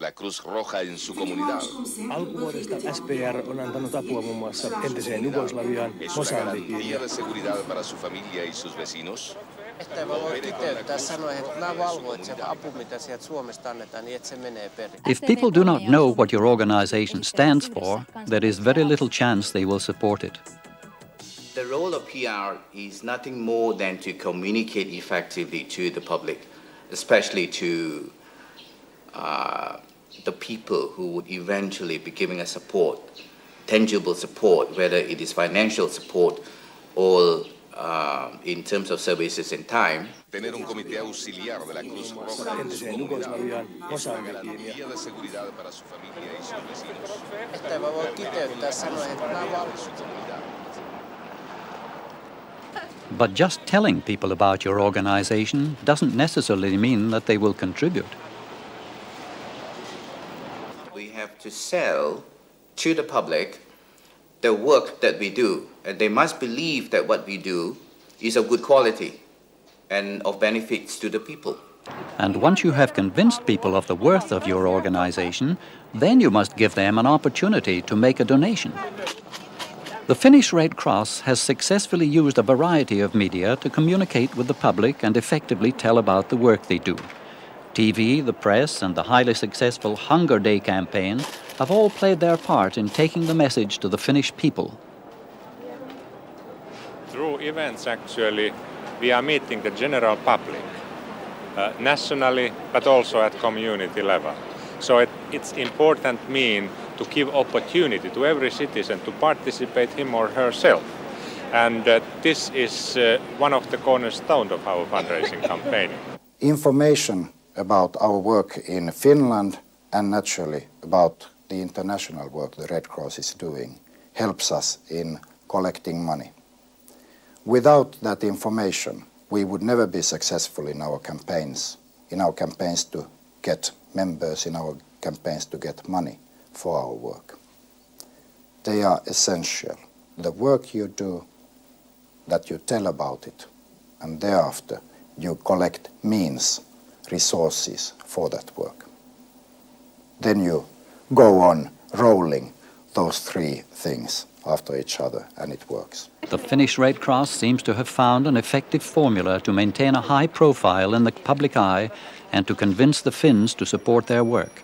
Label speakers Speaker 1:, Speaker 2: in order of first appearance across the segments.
Speaker 1: La Cruz Roja en su comunidad.
Speaker 2: Alkuvuodesta SPR on antanut apua muun muassa entiseen Jugoslaviaan, Mosambikiin ja
Speaker 1: seguridad para su familia y sus vecinos.
Speaker 3: Että voi kiteyttää sanoen, että mä valvoin, että se apu, mitä sieltä Suomesta annetaan, niin että se menee perille.
Speaker 4: If people do not know what your organization stands for, there is very little chance they will support it.
Speaker 5: The role of PR is nothing more than to communicate effectively to the public, especially to the people who would eventually be giving us support, tangible support, whether it is financial support or in terms of services and time.
Speaker 1: Tener un comité auxiliar de la Cruz Roja en su comunidad es una garantía de seguridad para su familia y sus vecinos.
Speaker 3: Että voi kiteyttää sanoen, että mä valvoin.
Speaker 4: But just telling people about your organization doesn't necessarily mean that they will contribute.
Speaker 5: We have to sell to the public the work that we do, and they must believe that what we do is of good quality and of benefits to the people.
Speaker 4: And once you have convinced people of the worth of your organization, then you must give them an opportunity to make a donation. The Finnish Red Cross has successfully used a variety of media to communicate with the public and effectively tell about the work they do. TV, the press, and the highly successful Hunger Day campaign have all played their part in taking the message to the Finnish people.
Speaker 6: Through events, actually, we are meeting the general public, nationally, but also at community level. So it's important mean to give opportunity to every citizen to participate him or herself. And this is one of the cornerstones of our fundraising campaign.
Speaker 7: Information about our work in Finland and naturally about the international work the Red Cross is doing helps us in collecting money. Without that information, we would never be successful in our campaigns to get members, in our campaigns to get money for our work. They are essential. The work you do, that you tell about it, and thereafter you collect means, resources for that work. Then you go on rolling those three things after each other, and it works.
Speaker 4: The Finnish Red Cross seems to have found an effective formula to maintain a high profile in the public eye and to convince the Finns to support their work.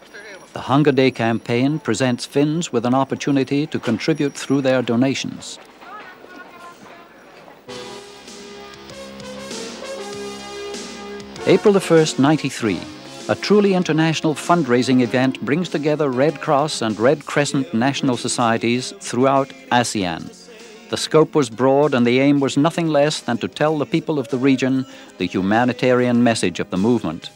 Speaker 4: The Hunger Day campaign presents Finns with an opportunity to contribute through their donations. April the 1st, 1993, a truly international fundraising event brings together Red Cross and Red Crescent national societies throughout ASEAN. The scope was broad and the aim was nothing less than to tell the people of the region the humanitarian message of the movement.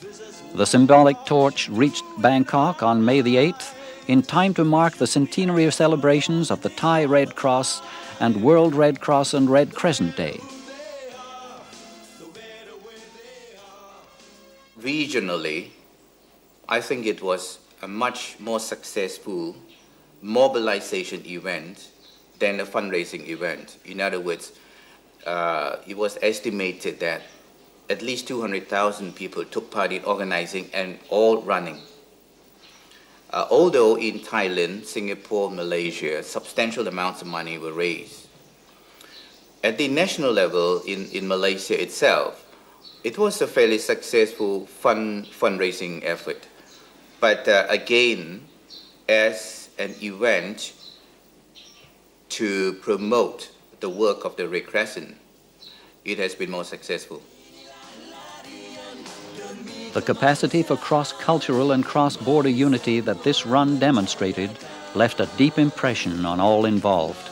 Speaker 4: The symbolic torch reached Bangkok on May the 8th in time to mark the centenary celebrations of the Thai Red Cross and World Red Cross and Red Crescent Day.
Speaker 5: Regionally, I think it was a much more successful mobilization event than a fundraising event. In other words, it was estimated that at least 200,000 people took part in organizing and all running. Although in Thailand, Singapore, Malaysia, substantial amounts of money were raised. At the national level in Malaysia itself, it was a fairly successful fundraising effort. But again, as an event to promote the work of the Red Crescent, it has been more successful.
Speaker 4: The capacity for cross-cultural and cross-border unity that this run demonstrated left a deep impression on all involved.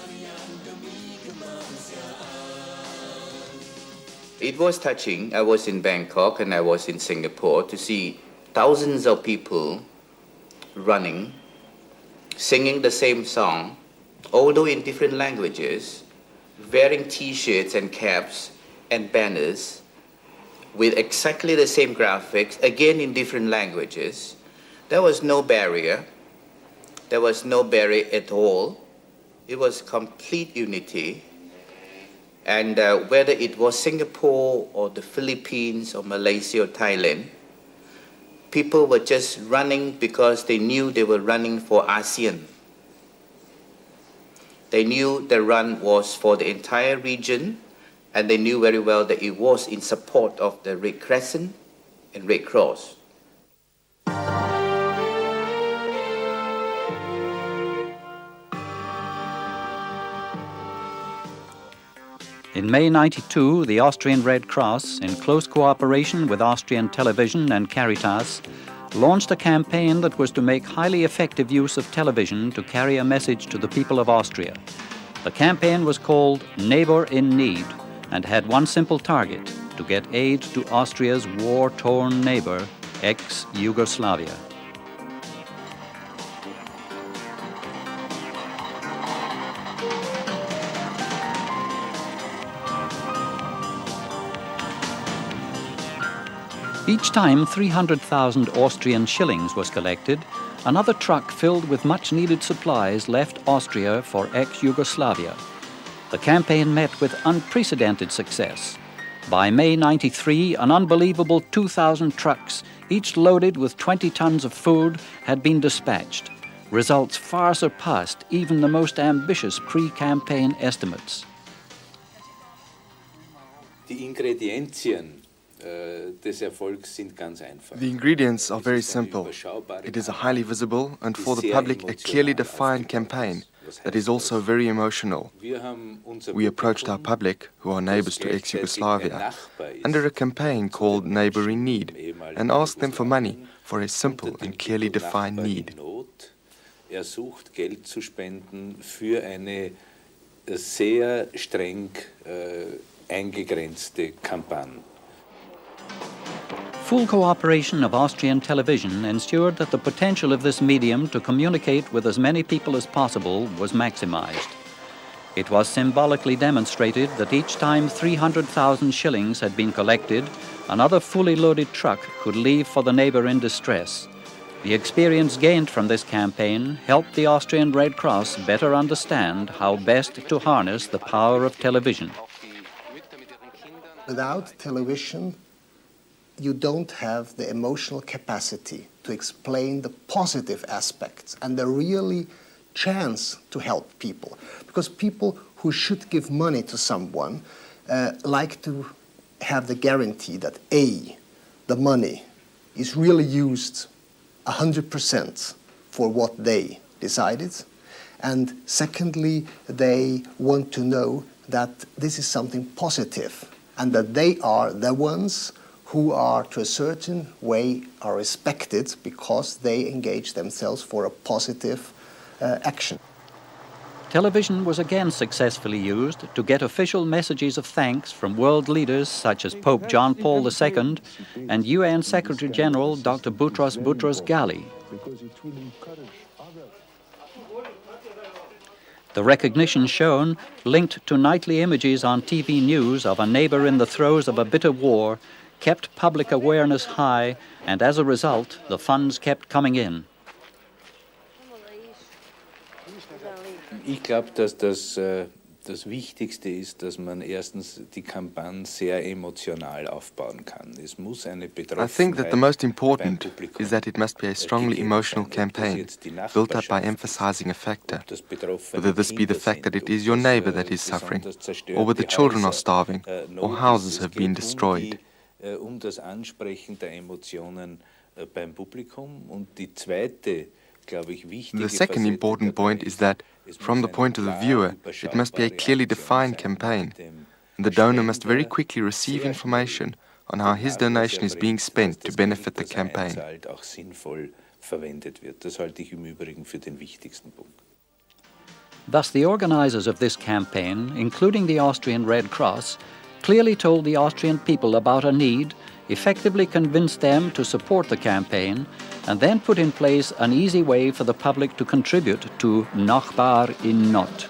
Speaker 5: It was touching. I was in Bangkok and I was in Singapore to see thousands of people running, singing the same song, although in different languages, wearing T-shirts and caps and banners with exactly the same graphics, again in different languages. There was no barrier. There was no barrier at all. It was complete unity. And whether it was Singapore or the Philippines or Malaysia or Thailand, people were just running because they knew they were running for ASEAN. They knew the run was for the entire region, and they knew very well that it was in support of the Red Crescent and Red Cross.
Speaker 4: In May '92, the Austrian Red Cross, in close cooperation with Austrian Television and Caritas, launched a campaign that was to make highly effective use of television to carry a message to the people of Austria. The campaign was called Neighbor in Need and had one simple target: to get aid to Austria's war-torn neighbor, ex-Yugoslavia. Each time 300,000 Austrian shillings was collected, another truck filled with much-needed supplies left Austria for ex-Yugoslavia. The campaign met with unprecedented success. By May '93, an unbelievable 2,000 trucks, each loaded with 20 tons of food, had been dispatched. Results far surpassed even the most ambitious pre-campaign estimates.
Speaker 8: Die Ingredienzien des Erfolgs sind ganz einfach.
Speaker 9: The ingredients are very simple. It is a highly visible and for the public a clearly defined campaign that is also very emotional. We approached our public, who are neighbors to ex-Yugoslavia, under a campaign called Neighbor in Need, and asked them for money for a simple and clearly defined need.
Speaker 8: Sucht Geld zu spenden für eine sehr streng eingegrenzte Kampagne.
Speaker 4: Full cooperation of Austrian television ensured that the potential of this medium to communicate with as many people as possible was maximized. It was symbolically demonstrated that each time 300,000 shillings had been collected, another fully loaded truck could leave for the neighbor in distress. The experience gained from this campaign helped the Austrian Red Cross better understand how best to harness the power of television.
Speaker 10: Without television, you don't have the emotional capacity to explain the positive aspects and the really chance to help people. Because people who should give money to someone like to have the guarantee that A, the money is really used 100% for what they decided, and secondly, they want to know that this is something positive and that they are the ones who are, to a certain way, are respected because they engage themselves for a positive action.
Speaker 4: Television was again successfully used to get official messages of thanks from world leaders such as Pope John Paul II and UN Secretary General Dr. Boutros Boutros-Ghali. The recognition shown, linked to nightly images on TV news of a neighbor in the throes of a bitter war, kept public awareness high, and as a result, the funds kept coming in.
Speaker 8: Ich glaube, dass das Wichtigste ist, dass man erstens die Kampagne sehr emotional aufbauen kann. Es muss eine Betroffenheit.
Speaker 9: I think that the most important is that it must be a strongly emotional campaign, built up by emphasizing a factor, whether this be the fact that it is your neighbor that is suffering, or whether children are starving, or houses have been destroyed.
Speaker 8: Das Ansprechen der Emotionen beim Publikum. Und die zweite, glaube ich, wichtige
Speaker 9: The second important point is that, from the point of the viewer, it must be a clearly defined campaign, and the donor must very quickly receive information on how his donation is being spent to benefit the campaign.
Speaker 8: Auch sinnvoll verwendet wird. Das halte ich im Übrigen für den wichtigsten Punkt.
Speaker 4: Thus, the organizers of this campaign, including the Austrian Red Cross, clearly told the Austrian people about a need, effectively convinced them to support the campaign, and then put in place an easy way for the public to contribute to Nachbar in Not.